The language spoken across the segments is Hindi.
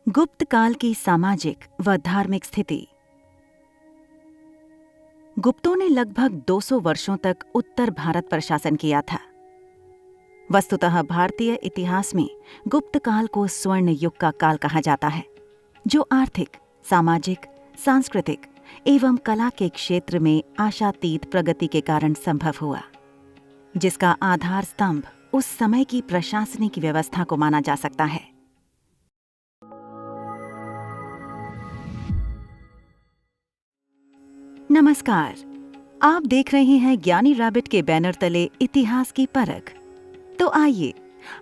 गुप्त काल की सामाजिक व धार्मिक स्थिति। गुप्तों ने लगभग 200 वर्षों तक उत्तर भारत पर शासन किया था। वस्तुतः भारतीय इतिहास में गुप्त काल को स्वर्ण युग का काल कहा जाता है, जो आर्थिक, सामाजिक, सांस्कृतिक एवं कला के क्षेत्र में आशातीत प्रगति के कारण संभव हुआ, जिसका आधार स्तंभ उस समय की प्रशासनिक व्यवस्था को माना जा सकता है। नमस्कार, आप देख रहे हैं ज्ञानी रैबिट के बैनर तले इतिहास की परख। तो आइए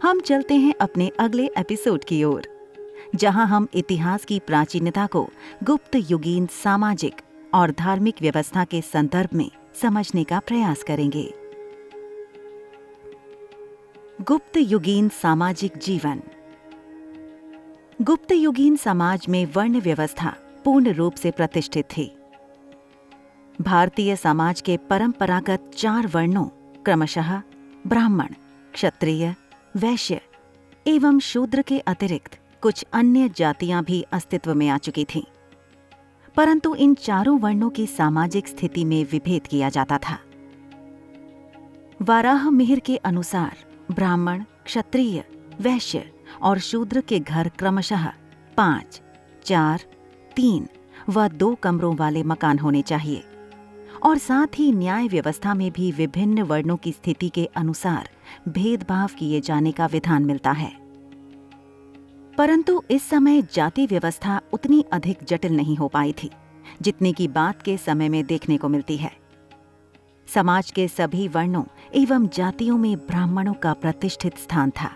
हम चलते हैं अपने अगले एपिसोड की ओर, जहां हम इतिहास की प्राचीनता को गुप्त युगीन सामाजिक और धार्मिक व्यवस्था के संदर्भ में समझने का प्रयास करेंगे। गुप्त युगीन सामाजिक जीवन। गुप्त युगीन समाज में वर्ण व्यवस्था पूर्ण रूप से प्रतिष्ठित थी। भारतीय समाज के परंपरागत 4 वर्णों क्रमशः ब्राह्मण, क्षत्रिय, वैश्य एवं शूद्र के अतिरिक्त कुछ अन्य जातियां भी अस्तित्व में आ चुकी थीं, परंतु इन चारों वर्णों की सामाजिक स्थिति में विभेद किया जाता था। वाराह मिहिर के अनुसार ब्राह्मण, क्षत्रिय, वैश्य और शूद्र के घर क्रमशः 5, 4, 3 व 2 कमरों वाले मकान होने चाहिए, और साथ ही न्याय व्यवस्था में भी विभिन्न वर्णों की स्थिति के अनुसार भेदभाव किए जाने का विधान मिलता है। परंतु इस समय जाति व्यवस्था उतनी अधिक जटिल नहीं हो पाई थी जितनी की बात के समय में देखने को मिलती है। समाज के सभी वर्णों एवं जातियों में ब्राह्मणों का प्रतिष्ठित स्थान था।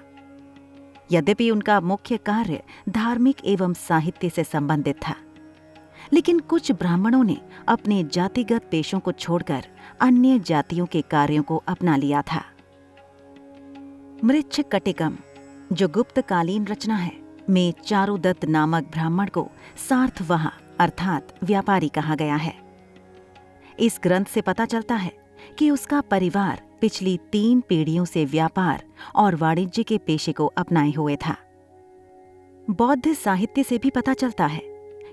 यद्यपि उनका मुख्य कार्य धार्मिक एवं साहित्य से संबंधित था, लेकिन कुछ ब्राह्मणों ने अपने जातिगत पेशों को छोड़कर अन्य जातियों के कार्यों को अपना लिया था। मृच्छकटिकम, जो गुप्तकालीन रचना है, में चारुदत्त नामक ब्राह्मण को सार्थवह अर्थात व्यापारी कहा गया है। इस ग्रंथ से पता चलता है कि उसका परिवार पिछली 3 पीढ़ियों से व्यापार और वाणिज्य के पेशे को अपनाए हुए था। बौद्ध साहित्य से भी पता चलता है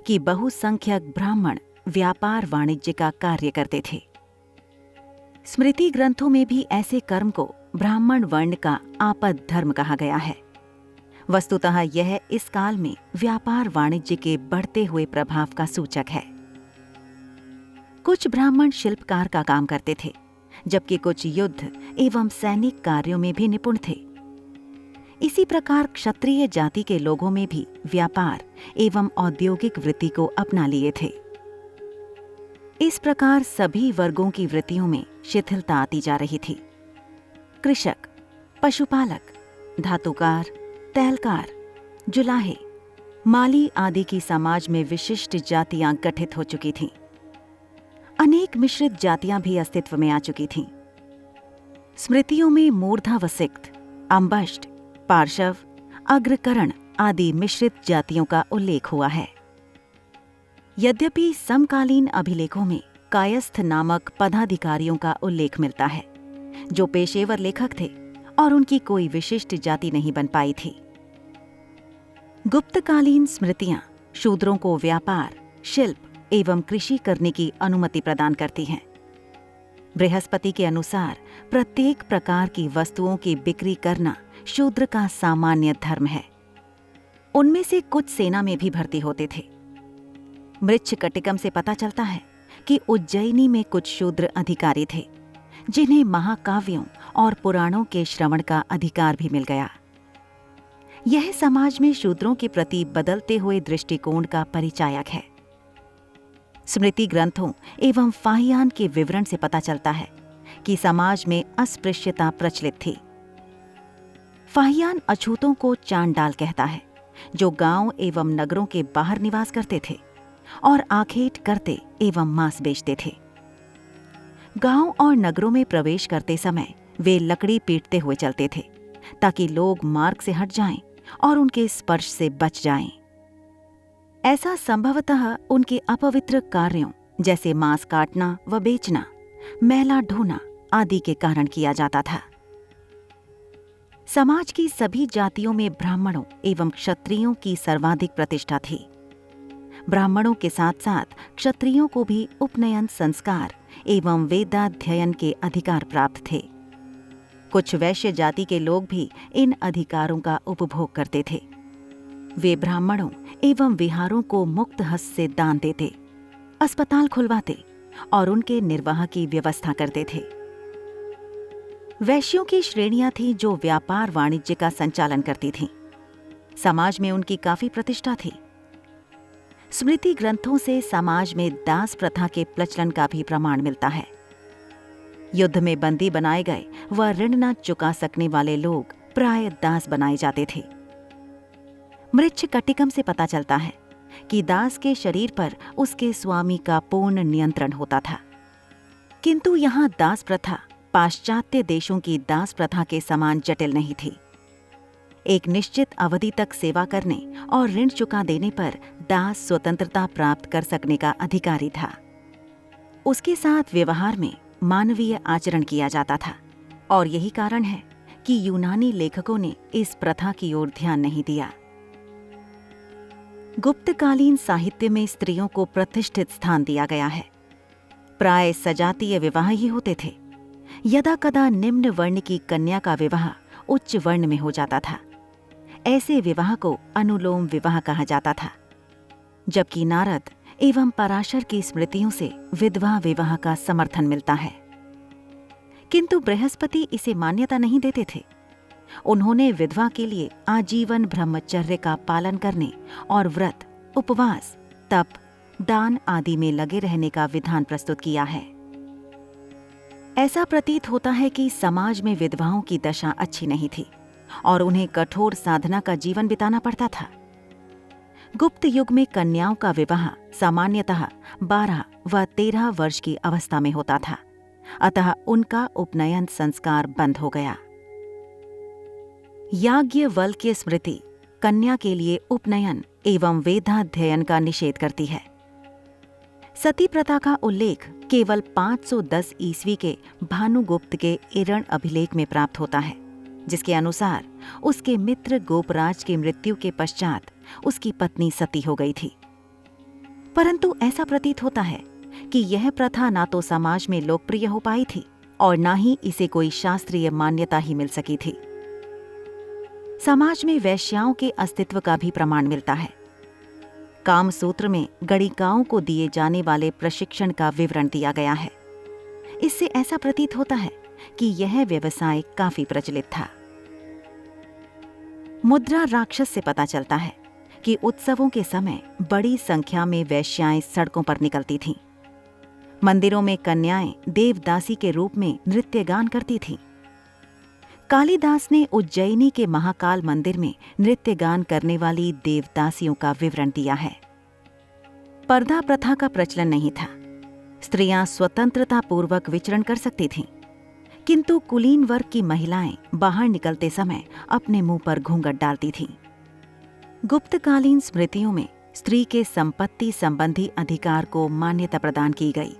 कि बहुसंख्यक ब्राह्मण व्यापार वाणिज्य का कार्य करते थे। स्मृति ग्रंथों में भी ऐसे कर्म को ब्राह्मण वर्ण का आपद धर्म कहा गया है। वस्तुतः यह इस काल में व्यापार वाणिज्य के बढ़ते हुए प्रभाव का सूचक है। कुछ ब्राह्मण शिल्पकार का काम करते थे, जबकि कुछ युद्ध एवं सैनिक कार्यों में भी निपुण थे। इसी प्रकार क्षत्रिय जाति के लोगों में भी व्यापार एवं औद्योगिक वृत्ति को अपना लिए थे। इस प्रकार सभी वर्गों की वृत्तियों में शिथिलता आती जा रही थी। कृषक, पशुपालक, धातुकार, तैलकार, जुलाहे, माली आदि की समाज में विशिष्ट जातियां गठित हो चुकी थीं। अनेक मिश्रित जातियां भी अस्तित्व में आ चुकी थीं। स्मृतियों में मूर्धावसिक्त, अंबष्ट, पार्शव, अग्रकरण आदि मिश्रित जातियों का उल्लेख हुआ है। यद्यपि समकालीन अभिलेखों में कायस्थ नामक पदाधिकारियों का उल्लेख मिलता है, जो पेशेवर लेखक थे और उनकी कोई विशिष्ट जाति नहीं बन पाई थी। गुप्तकालीन स्मृतियां शूद्रों को व्यापार, शिल्प एवं कृषि करने की अनुमति प्रदान करती हैं। बृहस्पति के अनुसार प्रत्येक प्रकार की वस्तुओं की बिक्री करना शूद्र का सामान्य धर्म है। उनमें से कुछ सेना में भी भर्ती होते थे। मृच्छकटिकम से पता चलता है कि उज्जैनी में कुछ शूद्र अधिकारी थे, जिन्हें महाकाव्यों और पुराणों के श्रवण का अधिकार भी मिल गया। यह समाज में शूद्रों के प्रति बदलते हुए दृष्टिकोण का परिचायक है। स्मृति ग्रंथों एवं फाहियान के विवरण से पता चलता है कि समाज में अस्पृश्यता प्रचलित थी। फाहियान अछूतों को चांडाल कहता है, जो गांव एवं नगरों के बाहर निवास करते थे और आखेट करते एवं मांस बेचते थे। गांव और नगरों में प्रवेश करते समय वे लकड़ी पीटते हुए चलते थे, ताकि लोग मार्ग से हट जाएं और उनके स्पर्श से बच जाएं। ऐसा संभवतः उनके अपवित्र कार्यों जैसे मांस काटना व बेचना, मैला ढोना आदि के कारण किया जाता था। समाज की सभी जातियों में ब्राह्मणों एवं क्षत्रियों की सर्वाधिक प्रतिष्ठा थी। ब्राह्मणों के साथ साथ क्षत्रियों को भी उपनयन संस्कार एवं वेदाध्ययन के अधिकार प्राप्त थे। कुछ वैश्य जाति के लोग भी इन अधिकारों का उपभोग करते थे। वे ब्राह्मणों एवं विहारों को मुक्त हस्त से दान देते, अस्पताल खुलवाते और उनके निर्वाह की व्यवस्था करते थे। वैश्यों की श्रेणियां थीं जो व्यापार वाणिज्य का संचालन करती थीं। समाज में उनकी काफी प्रतिष्ठा थी। स्मृति ग्रंथों से समाज में दास प्रथा के प्रचलन का भी प्रमाण मिलता है। युद्ध में बंदी बनाए गए व ऋण न चुका सकने वाले लोग प्राय दास बनाए जाते थे। मृच्छ कटिकम से पता चलता है कि दास के शरीर पर उसके स्वामी का पूर्ण नियंत्रण होता था। किंतु यहाँ दास प्रथा पाश्चात्य देशों की दास प्रथा के समान जटिल नहीं थी। एक निश्चित अवधि तक सेवा करने और ऋण चुका देने पर दास स्वतंत्रता प्राप्त कर सकने का अधिकारी था। उसके साथ व्यवहार में मानवीय आचरण किया जाता था और यही कारण है कि यूनानी लेखकों ने इस प्रथा की ओर ध्यान नहीं दिया। गुप्तकालीन साहित्य में स्त्रियों को प्रतिष्ठित स्थान दिया गया है। प्राय सजातीय विवाह ही होते थे। यदा कदा निम्न वर्ण की कन्या का विवाह उच्च वर्ण में हो जाता था। ऐसे विवाह को अनुलोम विवाह कहा जाता था, जबकि नारद एवं पराशर की स्मृतियों से विधवा विवाह का समर्थन मिलता है। किंतु बृहस्पति इसे मान्यता नहीं देते थे। उन्होंने विधवा के लिए आजीवन ब्रह्मचर्य का पालन करने और व्रत, उपवास, तप, दान आदि में लगे रहने का विधान प्रस्तुत किया है। ऐसा प्रतीत होता है कि समाज में विधवाओं की दशा अच्छी नहीं थी और उन्हें कठोर साधना का जीवन बिताना पड़ता था। गुप्त युग में कन्याओं का विवाह सामान्यतः 12 व 13 वर्ष की अवस्था में होता था, अतः उनका उपनयन संस्कार बंद हो गया। याज्ञवल्क्य स्मृति कन्या के लिए उपनयन एवं वेदाध्ययन का निषेध करती है। सती प्रथा का उल्लेख केवल 510 ईस्वी के भानुगुप्त के इरण अभिलेख में प्राप्त होता है, जिसके अनुसार उसके मित्र गोपराज की मृत्यु के पश्चात उसकी पत्नी सती हो गई थी। परंतु ऐसा प्रतीत होता है कि यह प्रथा ना तो समाज में लोकप्रिय हो पाई थी और ना ही इसे कोई शास्त्रीय मान्यता ही मिल सकी थी। समाज में वैश्याओं के अस्तित्व का भी प्रमाण मिलता है। कामसूत्र में गणिकाओं को दिए जाने वाले प्रशिक्षण का विवरण दिया गया है। इससे ऐसा प्रतीत होता है कि यह व्यवसाय काफी प्रचलित था। मुद्रा राक्षस से पता चलता है कि उत्सवों के समय बड़ी संख्या में वैश्याएं सड़कों पर निकलती थीं। मंदिरों में कन्याएं देवदासी के रूप में नृत्य गान करती थीं। कालिदास ने उज्जैनी के महाकाल मंदिर में नृत्य गान करने वाली देवदासियों का विवरण दिया है। पर्दा प्रथा का प्रचलन नहीं था। स्त्रियां स्वतंत्रता पूर्वक विचरण कर सकती थीं, किंतु कुलीन वर्ग की महिलाएं बाहर निकलते समय अपने मुंह पर घूंघट डालती थीं। गुप्तकालीन स्मृतियों में स्त्री के संपत्ति संबंधी अधिकार को मान्यता प्रदान की गई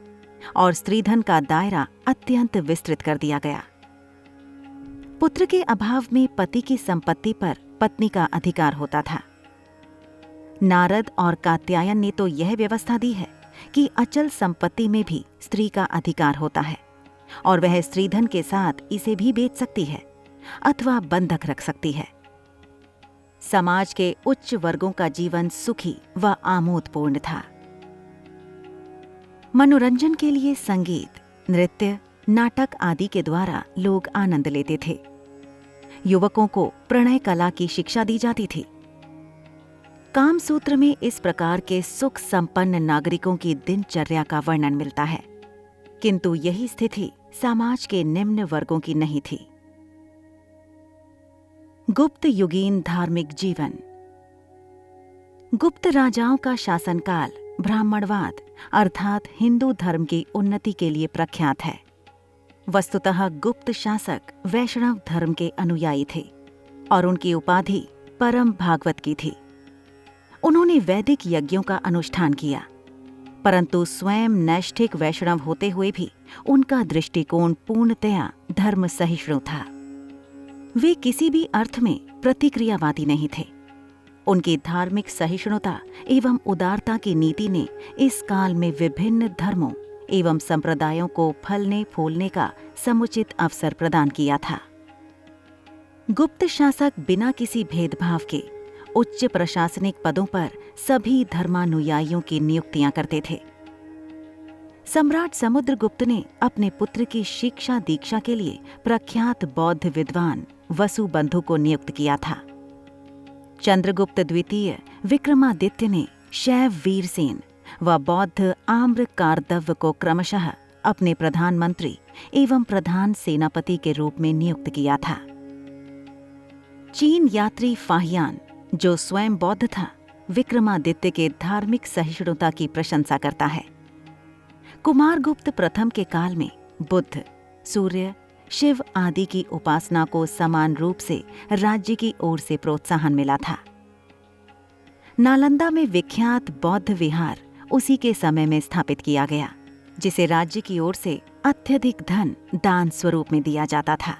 और स्त्रीधन का दायरा अत्यंत विस्तृत कर दिया गया। पुत्र के अभाव में पति की संपत्ति पर पत्नी का अधिकार होता था। नारद और कात्यायन ने तो यह व्यवस्था दी है कि अचल संपत्ति में भी स्त्री का अधिकार होता है और वह स्त्रीधन के साथ इसे भी बेच सकती है अथवा बंधक रख सकती है। समाज के उच्च वर्गों का जीवन सुखी व आमोदपूर्ण था। मनोरंजन के लिए संगीत, नृत्य, नाटक आदि के द्वारा लोग आनंद लेते थे। युवकों को प्रणय कला की शिक्षा दी जाती थी। कामसूत्र में इस प्रकार के सुख संपन्न नागरिकों की दिनचर्या का वर्णन मिलता है, किंतु यही स्थिति समाज के निम्न वर्गों की नहीं थी। गुप्त युगीन धार्मिक जीवन। गुप्त राजाओं का शासनकाल ब्राह्मणवाद अर्थात हिंदू धर्म की उन्नति के लिए प्रख्यात है। वस्तुतः गुप्त शासक वैष्णव धर्म के अनुयायी थे और उनकी उपाधि परम भागवत की थी। उन्होंने वैदिक यज्ञों का अनुष्ठान किया, परंतु स्वयं नैष्ठिक वैष्णव होते हुए भी उनका दृष्टिकोण पूर्णतया धर्म सहिष्णु था। वे किसी भी अर्थ में प्रतिक्रियावादी नहीं थे। उनकी धार्मिक सहिष्णुता एवं उदारता की नीति ने इस काल में विभिन्न धर्मों एवं संप्रदायों को फलने फूलने का समुचित अवसर प्रदान किया था। गुप्त शासक बिना किसी भेदभाव के उच्च प्रशासनिक पदों पर सभी धर्मानुयायियों की नियुक्तियां करते थे। सम्राट समुद्रगुप्त ने अपने पुत्र की शिक्षा दीक्षा के लिए प्रख्यात बौद्ध विद्वान वसुबंधु को नियुक्त किया था। चंद्रगुप्त द्वितीय विक्रमादित्य ने शैव वीरसेन व बौद्ध आम्र कारदव्य को क्रमशः अपने प्रधानमंत्री एवं प्रधान सेनापति के रूप में नियुक्त किया था। चीन यात्री फाहियान, जो स्वयं बौद्ध था, विक्रमादित्य के धार्मिक सहिष्णुता की प्रशंसा करता है। कुमारगुप्त प्रथम के काल में बुद्ध, सूर्य, शिव आदि की उपासना को समान रूप से राज्य की ओर से प्रोत्साहन मिला था। नालंदा में विख्यात बौद्ध विहार उसी के समय में स्थापित किया गया, जिसे राज्य की ओर से अत्यधिक धन दान स्वरूप में दिया जाता था।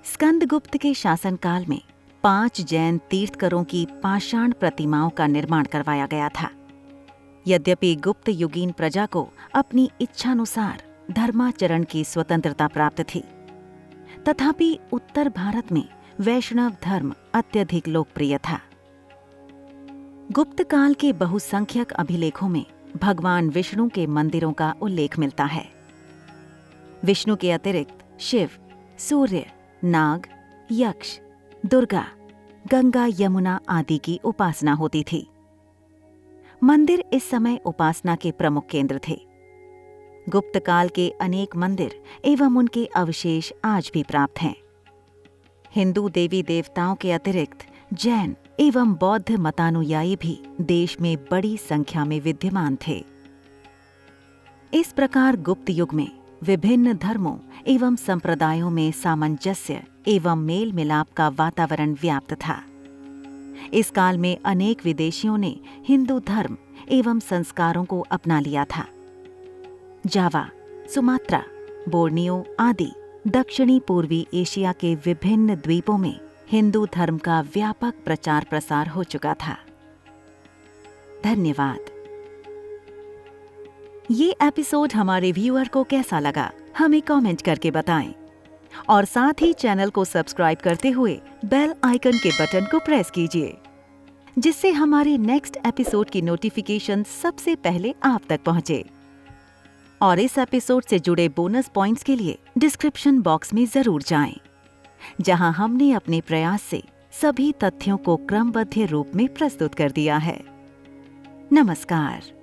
स्कंदगुप्त के शासनकाल में 5 जैन तीर्थकरों की पाषाण प्रतिमाओं का निर्माण करवाया गया था। यद्यपि गुप्त युगीन प्रजा को अपनी इच्छानुसार धर्माचरण की स्वतंत्रता प्राप्त थी, तथापि उत्तर भारत में वैष्णव धर्म अत्यधिक लोकप्रिय था। गुप्त काल के बहुसंख्यक अभिलेखों में भगवान विष्णु के मंदिरों का उल्लेख मिलता है। विष्णु के अतिरिक्त शिव, सूर्य, नाग, यक्ष, दुर्गा, गंगा, यमुना आदि की उपासना होती थी। मंदिर इस समय उपासना के प्रमुख केंद्र थे। गुप्त काल के अनेक मंदिर एवं उनके अवशेष आज भी प्राप्त हैं। हिंदू देवी देवताओं के अतिरिक्त जैन एवं बौद्ध मतानुयायी भी देश में बड़ी संख्या में विद्यमान थे। इस प्रकार गुप्त युग में विभिन्न धर्मों एवं संप्रदायों में सामंजस्य एवं मेल मिलाप का वातावरण व्याप्त था। इस काल में अनेक विदेशियों ने हिंदू धर्म एवं संस्कारों को अपना लिया था। जावा, सुमात्रा, बोर्नियो आदि दक्षिणी पूर्वी एशिया के विभिन्न द्वीपों में हिंदू धर्म का व्यापक प्रचार प्रसार हो चुका था। धन्यवाद। ये एपिसोड हमारे व्यूअर को कैसा लगा, हमें कमेंट करके बताएं और साथ ही चैनल को सब्सक्राइब करते हुए बेल आइकन के बटन को प्रेस कीजिए, जिससे हमारे नेक्स्ट एपिसोड की नोटिफिकेशन सबसे पहले आप तक पहुंचे। और इस एपिसोड से जुड़े बोनस पॉइंट्स के लिए डिस्क्रिप्शन बॉक्स में जरूर जाएं, जहां हमने अपने प्रयास से सभी तथ्यों को क्रमबद्ध रूप में प्रस्तुत कर दिया है। नमस्कार।